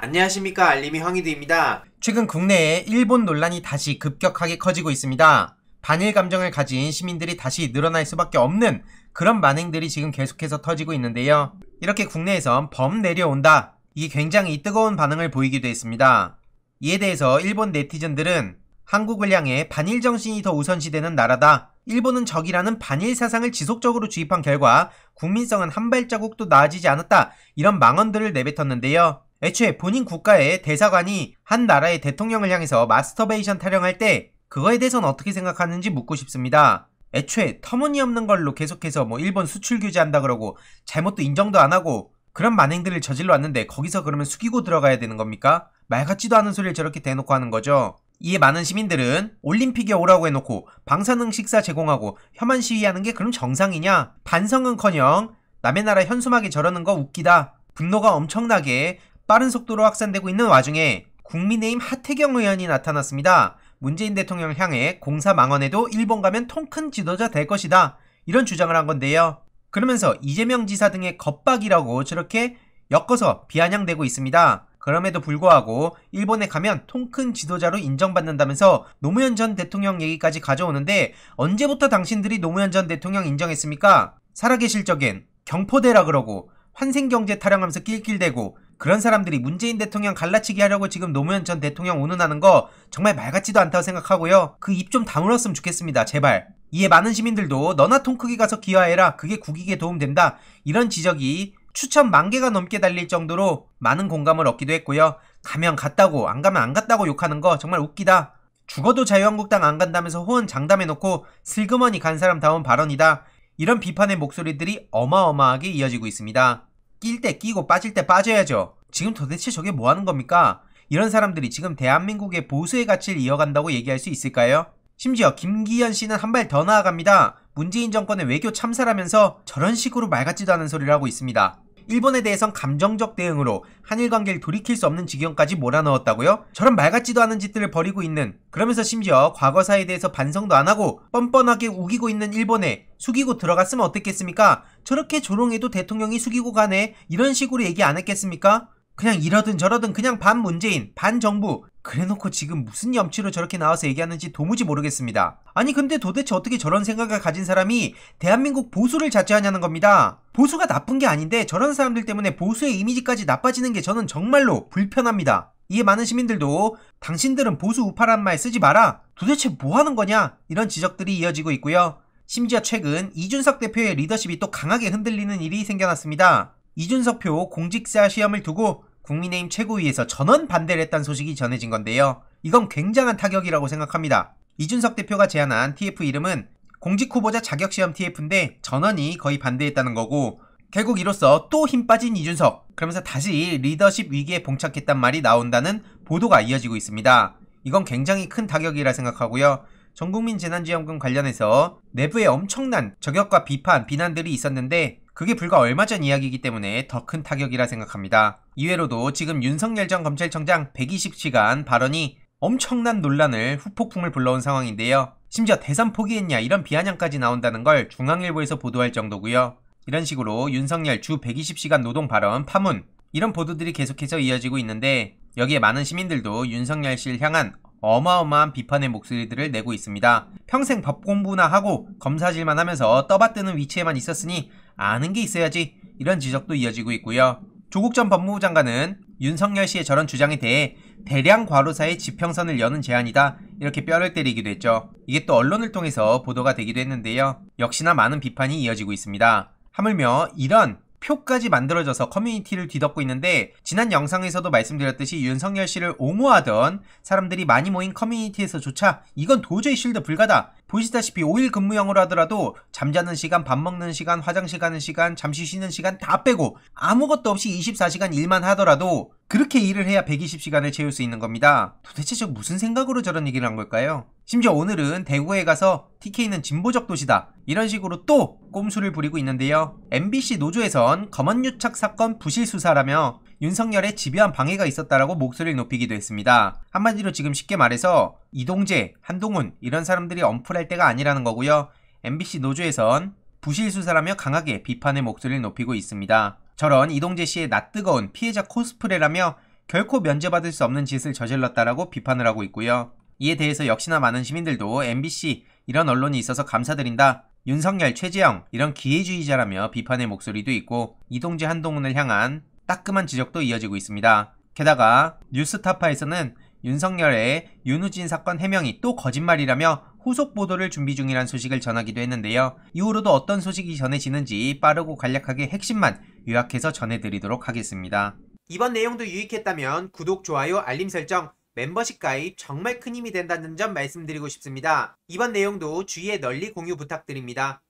안녕하십니까, 알림이 황희두입니다. 최근 국내에 일본 논란이 다시 급격하게 커지고 있습니다. 반일 감정을 가진 시민들이 다시 늘어날 수밖에 없는 그런 만행들이 지금 계속해서 터지고 있는데요. 이렇게 국내에선 범 내려온다. 이게 굉장히 뜨거운 반응을 보이기도 했습니다. 이에 대해서 일본 네티즌들은 한국을 향해 반일 정신이 더 우선시되는 나라다. 일본은 적이라는 반일 사상을 지속적으로 주입한 결과 국민성은 한 발자국도 나아지지 않았다. 이런 망언들을 내뱉었는데요. 애초에 본인 국가의 대사관이 한 나라의 대통령을 향해서 마스터베이션 타령할 때 그거에 대해서는 어떻게 생각하는지 묻고 싶습니다. 애초에 터무니없는 걸로 계속해서 일본 수출 규제한다 그러고 잘못도 인정도 안 하고 그런 만행들을 저질러 왔는데 거기서 그러면 숙이고 들어가야 되는 겁니까? 말 같지도 않은 소리를 저렇게 대놓고 하는 거죠. 이에 많은 시민들은 올림픽에 오라고 해놓고 방사능 식사 제공하고 혐한 시위하는 게 그럼 정상이냐? 반성은커녕 남의 나라 현수막에 저러는 거 웃기다. 분노가 엄청나게 빠른 속도로 확산되고 있는 와중에 국민의힘 하태경 의원이 나타났습니다. 문재인 대통령을 향해 공사 망언에도 일본 가면 통 큰 지도자 될 것이다. 이런 주장을 한 건데요. 그러면서 이재명 지사 등의 겁박이라고 저렇게 엮어서 비아냥대고 있습니다. 그럼에도 불구하고 일본에 가면 통 큰 지도자로 인정받는다면서 노무현 전 대통령 얘기까지 가져오는데 언제부터 당신들이 노무현 전 대통령 인정했습니까? 살아계실 적엔 경포대라 그러고 환생경제 타령하면서 낄낄대고 그런 사람들이 문재인 대통령 갈라치기 하려고 지금 노무현 전 대통령 운운하는 거 정말 말 같지도 않다고 생각하고요. 그 입 좀 다물었으면 좋겠습니다. 제발. 이에 많은 시민들도 너나 통 크게 가서 기화해라. 그게 국익에 도움된다. 이런 지적이 추천 10,000개가 넘게 달릴 정도로 많은 공감을 얻기도 했고요. 가면 갔다고 안 가면 안 갔다고 욕하는 거 정말 웃기다. 죽어도 자유한국당 안 간다면서 호언 장담해놓고 슬그머니 간 사람다운 발언이다. 이런 비판의 목소리들이 어마어마하게 이어지고 있습니다. 낄 때 끼고 빠질 때 빠져야죠. 지금 도대체 저게 뭐 하는 겁니까? 이런 사람들이 지금 대한민국의 보수의 가치를 이어간다고 얘기할 수 있을까요? 심지어 김기현 씨는 한 발 더 나아갑니다. 문재인 정권의 외교 참사라면서 저런 식으로 말 같지도 않은 소리를 하고 있습니다. 일본에 대해선 감정적 대응으로 한일 관계를 돌이킬 수 없는 지경까지 몰아넣었다고요? 저런 말 같지도 않은 짓들을 벌이고 있는, 그러면서 심지어 과거사에 대해서 반성도 안 하고 뻔뻔하게 우기고 있는 일본에 숙이고 들어갔으면 어땠겠습니까? 저렇게 조롱해도 대통령이 숙이고 가네, 이런 식으로 얘기 안 했겠습니까? 그냥 이러든 저러든 그냥 반 문재인, 반 정부, 그래놓고 지금 무슨 염치로 저렇게 나와서 얘기하는지 도무지 모르겠습니다. 아니 근데 도대체 어떻게 저런 생각을 가진 사람이 대한민국 보수를 자처하냐는 겁니다. 보수가 나쁜 게 아닌데 저런 사람들 때문에 보수의 이미지까지 나빠지는 게 저는 정말로 불편합니다. 이에 많은 시민들도 당신들은 보수 우파란 말 쓰지 마라. 도대체 뭐 하는 거냐? 이런 지적들이 이어지고 있고요. 심지어 최근 이준석 대표의 리더십이 또 강하게 흔들리는 일이 생겨났습니다. 이준석 표 공직자 시험을 두고 국민의힘 최고위에서 전원 반대를 했다는 소식이 전해진 건데요. 이건 굉장한 타격이라고 생각합니다. 이준석 대표가 제안한 TF 이름은 공직후보자 자격시험 TF인데 전원이 거의 반대했다는 거고, 결국 이로써 또 힘 빠진 이준석, 그러면서 다시 리더십 위기에 봉착했단 말이 나온다는 보도가 이어지고 있습니다. 이건 굉장히 큰 타격이라 생각하고요. 전국민 재난지원금 관련해서 내부에 엄청난 저격과 비난들이 있었는데 그게 불과 얼마 전 이야기이기 때문에 더 큰 타격이라 생각합니다. 이외로도 지금 윤석열 전 검찰청장 120시간 발언이 엄청난 논란을 후폭풍을 불러온 상황인데요. 심지어 대선 포기했냐 이런 비아냥까지 나온다는 걸 중앙일보에서 보도할 정도고요. 이런 식으로 윤석열 주 120시간 노동 발언 파문, 이런 보도들이 계속해서 이어지고 있는데 여기에 많은 시민들도 윤석열 씨를 향한 어마어마한 비판의 목소리들을 내고 있습니다. 평생 법 공부나 하고 검사질만 하면서 떠받드는 위치에만 있었으니 아는 게 있어야지, 이런 지적도 이어지고 있고요. 조국 전 법무부 장관은 윤석열 씨의 저런 주장에 대해 대량 과로사의 지평선을 여는 제안이다, 이렇게 뼈를 때리기도 했죠. 이게 또 언론을 통해서 보도가 되기도 했는데요. 역시나 많은 비판이 이어지고 있습니다. 하물며 이런 표까지 만들어져서 커뮤니티를 뒤덮고 있는데, 지난 영상에서도 말씀드렸듯이 윤석열 씨를 옹호하던 사람들이 많이 모인 커뮤니티에서조차 이건 도저히 실드 불가다. 보시다시피 5일 근무형으로 하더라도 잠자는 시간, 밥 먹는 시간, 화장실 가는 시간, 잠시 쉬는 시간 다 빼고 아무것도 없이 24시간 일만 하더라도 그렇게 일을 해야 120시간을 채울 수 있는 겁니다. 도대체 저 무슨 생각으로 저런 얘기를 한 걸까요? 심지어 오늘은 대구에 가서 TK는 진보적 도시다, 이런 식으로 또 꼼수를 부리고 있는데요. MBC 노조에선 검언유착 사건 부실 수사라며 윤석열의 집요한 방해가 있었다라고 목소리를 높이기도 했습니다. 한마디로 지금 쉽게 말해서 이동재, 한동훈 이런 사람들이 엄플할 때가 아니라는 거고요. MBC 노조에선 부실 수사라며 강하게 비판의 목소리를 높이고 있습니다. 저런 이동재 씨의 낯뜨거운 피해자 코스프레라며 결코 면제받을 수 없는 짓을 저질렀다라고 비판을 하고 있고요. 이에 대해서 역시나 많은 시민들도 MBC 이런 언론이 있어서 감사드린다. 윤석열, 최재형 이런 기회주의자라며 비판의 목소리도 있고 이동재, 한동훈을 향한 따끔한 지적도 이어지고 있습니다. 게다가 뉴스타파에서는 윤석열의 윤우진 사건 해명이 또 거짓말이라며 후속 보도를 준비 중이란 소식을 전하기도 했는데요. 이후로도 어떤 소식이 전해지는지 빠르고 간략하게 핵심만 요약해서 전해드리도록 하겠습니다. 이번 내용도 유익했다면 구독, 좋아요, 알림 설정, 멤버십 가입 정말 큰 힘이 된다는 점 말씀드리고 싶습니다. 이번 내용도 주위에 널리 공유 부탁드립니다.